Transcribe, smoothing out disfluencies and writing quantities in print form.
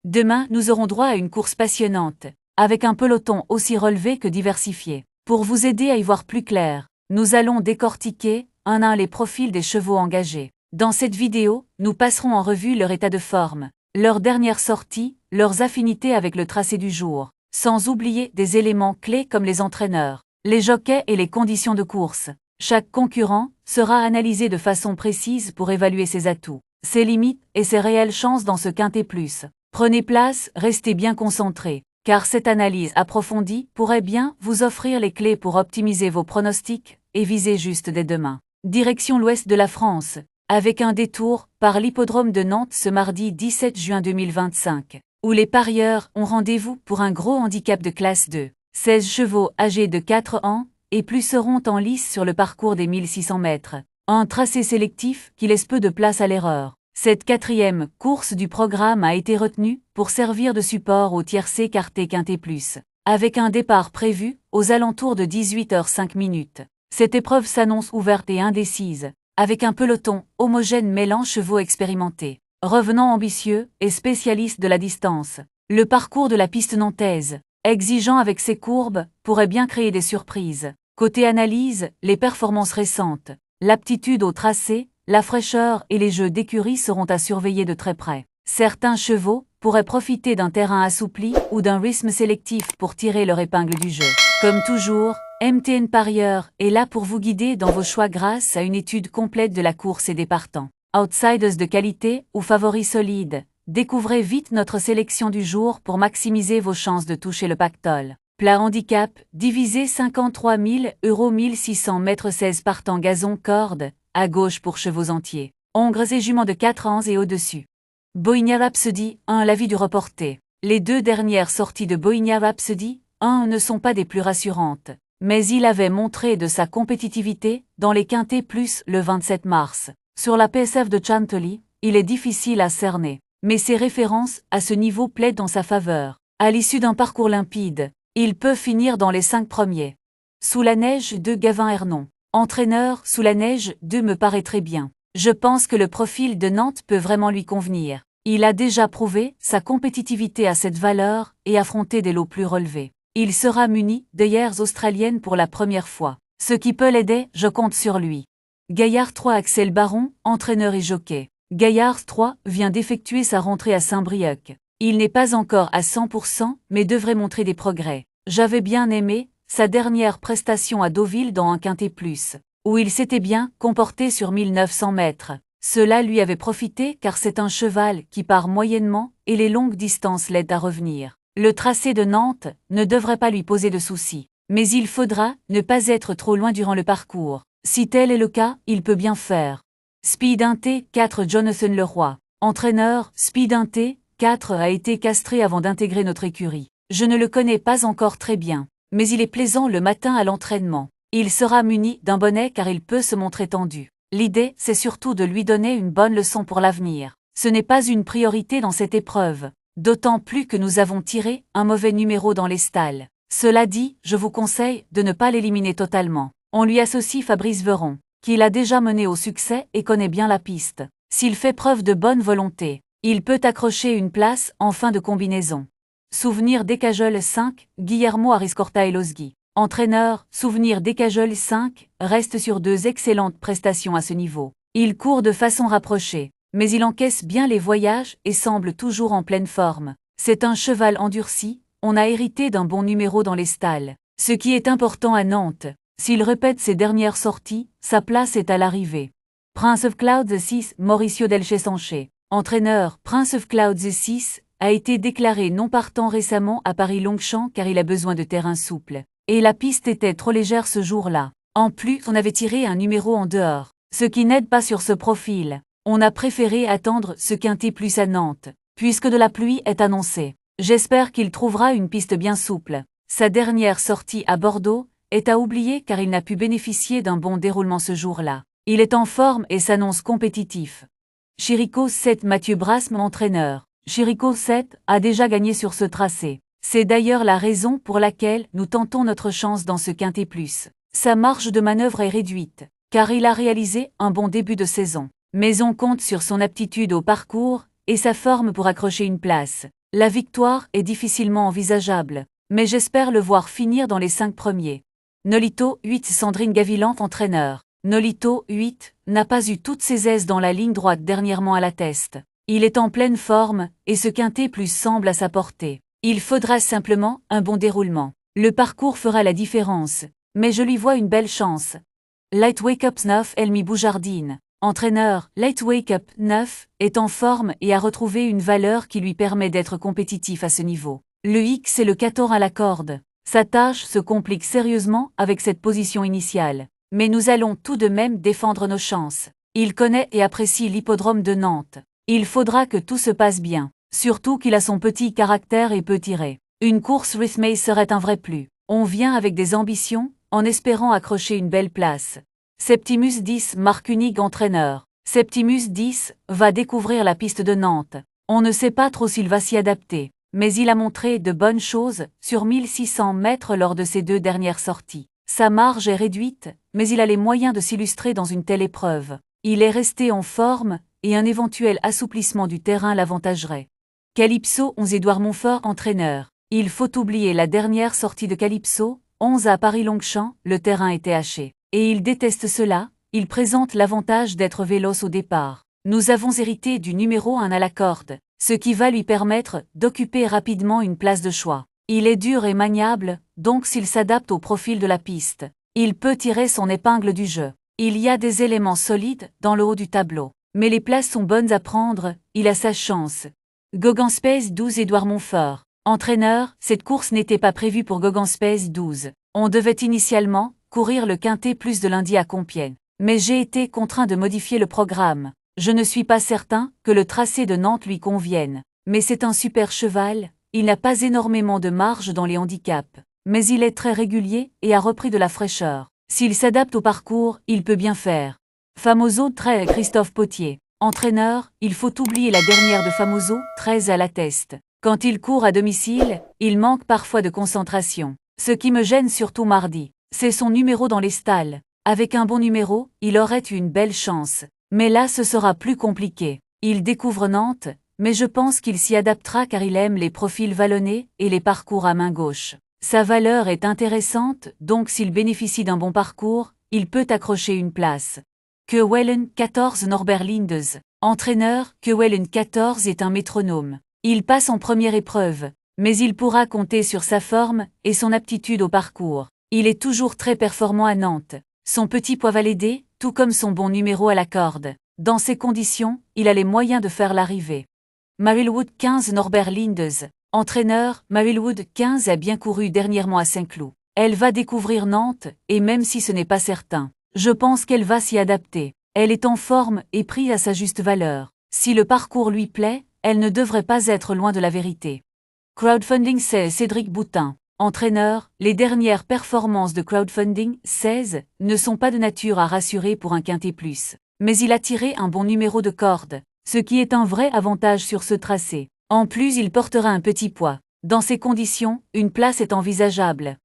Demain, nous aurons droit à une course passionnante, avec un peloton aussi relevé que diversifié. Pour vous aider à y voir plus clair, nous allons décortiquer, un à un les profils des chevaux engagés. Dans cette vidéo, nous passerons en revue leur état de forme, leurs dernières sorties, leurs affinités avec le tracé du jour, sans oublier des éléments clés comme les entraîneurs, les jockeys et les conditions de course. Chaque concurrent sera analysé de façon précise pour évaluer ses atouts, ses limites et ses réelles chances dans ce Quintet Plus. Prenez place, restez bien concentrés, car cette analyse approfondie pourrait bien vous offrir les clés pour optimiser vos pronostics et viser juste dès demain. Direction l'ouest de la France, avec un détour par l'hippodrome de Nantes ce mardi 17 juin 2025, où les parieurs ont rendez-vous pour un gros handicap de classe 2. 16 chevaux âgés de 4 ans et plus seront en lice sur le parcours des 1600 mètres. Un tracé sélectif qui laisse peu de place à l'erreur. Cette quatrième course du programme a été retenue pour servir de support au tiercé quarté Quintet Plus, avec un départ prévu aux alentours de 18h05. Cette épreuve s'annonce ouverte et indécise, avec un peloton homogène mêlant chevaux expérimentés, revenants ambitieux et spécialistes de la distance. Le parcours de la piste nantaise, exigeant avec ses courbes, pourrait bien créer des surprises. Côté analyse, les performances récentes, l'aptitude au tracé, la fraîcheur et les jeux d'écurie seront à surveiller de très près. Certains chevaux pourraient profiter d'un terrain assoupli ou d'un rythme sélectif pour tirer leur épingle du jeu. Comme toujours, MTN Parieur est là pour vous guider dans vos choix grâce à une étude complète de la course et des partants. Outsiders de qualité ou favoris solides, découvrez vite notre sélection du jour pour maximiser vos chances de toucher le pactole. Plat handicap, divisé 53 000 € 1600 mètres 16 partants gazon corde, à gauche pour chevaux entiers, hongres et juments de 4 ans et au-dessus. Bohemia Rhapsody 1. L'avis du reporter. Les deux dernières sorties de Bohemia Rhapsody 1 ne sont pas des plus rassurantes, mais il avait montré de sa compétitivité dans les Quintets Plus le 27 mars. Sur la PSF de Chantilly, il est difficile à cerner, mais ses références à ce niveau plaident en sa faveur. À l'issue d'un parcours limpide, il peut finir dans les 5 premiers. Sous la neige de Gavin Hernon. Entraîneur, sous la neige 2 me paraît très bien. Je pense que le profil de Nantes peut vraiment lui convenir. Il a déjà prouvé sa compétitivité à cette valeur et affronté des lots plus relevés. Il sera muni d'œillères australiennes pour la première fois. Ce qui peut l'aider, je compte sur lui. Gaillard 3. Axel Baron, entraîneur et jockey. Gaillard 3 vient d'effectuer sa rentrée à Saint-Brieuc. Il n'est pas encore à 100%, mais devrait montrer des progrès. J'avais bien aimé sa dernière prestation à Deauville dans un Quintet Plus, où il s'était bien comporté sur 1900 mètres. Cela lui avait profité car c'est un cheval qui part moyennement et les longues distances l'aident à revenir. Le tracé de Nantes ne devrait pas lui poser de soucis, mais il faudra ne pas être trop loin durant le parcours. Si tel est le cas, il peut bien faire. Speed 1T 4. Jonathan Leroy. Entraîneur, Speed 1T 4 a été castré avant d'intégrer notre écurie. Je ne le connais pas encore très bien, mais il est plaisant le matin à l'entraînement. Il sera muni d'un bonnet car il peut se montrer tendu. L'idée, c'est surtout de lui donner une bonne leçon pour l'avenir. Ce n'est pas une priorité dans cette épreuve, d'autant plus que nous avons tiré un mauvais numéro dans les stalles. Cela dit, je vous conseille de ne pas l'éliminer totalement. On lui associe Fabrice Veron, qui l'a déjà mené au succès et connaît bien la piste. S'il fait preuve de bonne volonté, il peut accrocher une place en fin de combinaison. Souvenir d'Ecajol 5, Guillermo Ariscorta Elosgui. Entraîneur, Souvenir d'Ecajol 5, reste sur 2 excellentes prestations à ce niveau. Il court de façon rapprochée, mais il encaisse bien les voyages et semble toujours en pleine forme. C'est un cheval endurci, on a hérité d'un bon numéro dans les stalles. Ce qui est important à Nantes, s'il répète ses dernières sorties, sa place est à l'arrivée. Prince of Clouds 6, Mauricio Delche-Sanché. Entraîneur, Prince of Clouds 6, a été déclaré non partant récemment à Paris-Longchamp car il a besoin de terrain souple. Et la piste était trop légère ce jour-là. En plus, on avait tiré un numéro en dehors, ce qui n'aide pas sur ce profil. On a préféré attendre ce Quintet Plus à Nantes, puisque de la pluie est annoncée. J'espère qu'il trouvera une piste bien souple. Sa dernière sortie à Bordeaux est à oublier car il n'a pu bénéficier d'un bon déroulement ce jour-là. Il est en forme et s'annonce compétitif. Chirico 7. Mathieu Brasme, entraîneur. Chirico 7 a déjà gagné sur ce tracé. C'est d'ailleurs la raison pour laquelle nous tentons notre chance dans ce Quintet Plus. Sa marge de manœuvre est réduite, car il a réalisé un bon début de saison. Mais on compte sur son aptitude au parcours et sa forme pour accrocher une place. La victoire est difficilement envisageable, mais j'espère le voir finir dans les 5 premiers. Nolito 8 Sandrine Gavilan entraîneur. Nolito 8 n'a pas eu toutes ses aises dans la ligne droite dernièrement à la test. Il est en pleine forme, et ce quintet plus semble à sa portée. Il faudra simplement un bon déroulement. Le parcours fera la différence, mais je lui vois une belle chance. Light Wake Up 9 Elmi Boujardine. Entraîneur, Light Wake Up 9 est en forme et a retrouvé une valeur qui lui permet d'être compétitif à ce niveau. Le X et le 14 à la corde. Sa tâche se complique sérieusement avec cette position initiale. Mais nous allons tout de même défendre nos chances. Il connaît et apprécie l'hippodrome de Nantes. Il faudra que tout se passe bien, surtout qu'il a son petit caractère et peut tirer. Une course Rhythmay serait un vrai plus. On vient avec des ambitions, en espérant accrocher une belle place. Septimus 10 Marc Unique entraîneur. Septimus 10 va découvrir la piste de Nantes. On ne sait pas trop s'il va s'y adapter, mais il a montré de bonnes choses sur 1600 mètres lors de ses 2 dernières sorties. Sa marge est réduite, mais il a les moyens de s'illustrer dans une telle épreuve. Il est resté en forme, et un éventuel assouplissement du terrain l'avantagerait. Calypso 11 Édouard Montfort entraîneur. Il faut oublier la dernière sortie de Calypso, 11 à Paris-Longchamp, le terrain était haché. Et il déteste cela, il présente l'avantage d'être véloce au départ. Nous avons hérité du numéro 1 à la corde, ce qui va lui permettre d'occuper rapidement une place de choix. Il est dur et maniable, donc s'il s'adapte au profil de la piste, il peut tirer son épingle du jeu. Il y a des éléments solides dans le haut du tableau, mais les places sont bonnes à prendre, il a sa chance. Gogan Space 12 Édouard Montfort. Entraîneur, cette course n'était pas prévue pour Gogan Space 12. On devait initialement courir le quintet plus de lundi à Compiègne. Mais j'ai été contraint de modifier le programme. Je ne suis pas certain que le tracé de Nantes lui convienne. Mais c'est un super cheval, il n'a pas énormément de marge dans les handicaps. Mais il est très régulier et a repris de la fraîcheur. S'il s'adapte au parcours, il peut bien faire. Famoso 13 Christophe Potier. Entraîneur, il faut oublier la dernière de Famoso 13 à la test. Quand il court à domicile, il manque parfois de concentration. Ce qui me gêne surtout mardi, c'est son numéro dans les stalles. Avec un bon numéro, il aurait eu une belle chance. Mais là ce sera plus compliqué. Il découvre Nantes, mais je pense qu'il s'y adaptera car il aime les profils vallonnés et les parcours à main gauche. Sa valeur est intéressante, donc s'il bénéficie d'un bon parcours, il peut accrocher une place. Kewellen 14 Norbert Lindez. Entraîneur, Kewellen 14 est un métronome. Il passe en première épreuve, mais il pourra compter sur sa forme et son aptitude au parcours. Il est toujours très performant à Nantes. Son petit poids va l'aider, tout comme son bon numéro à la corde. Dans ces conditions, il a les moyens de faire l'arrivée. Marilwood 15 Norbert Lindez. Entraîneur, Marilwood 15 a bien couru dernièrement à Saint-Cloud. Elle va découvrir Nantes, et même si ce n'est pas certain, je pense qu'elle va s'y adapter. Elle est en forme et prise à sa juste valeur. Si le parcours lui plaît, elle ne devrait pas être loin de la vérité. Crowdfunding 16 Cédric Boutin. Entraîneur, les dernières performances de Crowdfunding 16 ne sont pas de nature à rassurer pour un quintet plus. Mais il a tiré un bon numéro de corde, ce qui est un vrai avantage sur ce tracé. En plus il portera un petit poids. Dans ces conditions, une place est envisageable.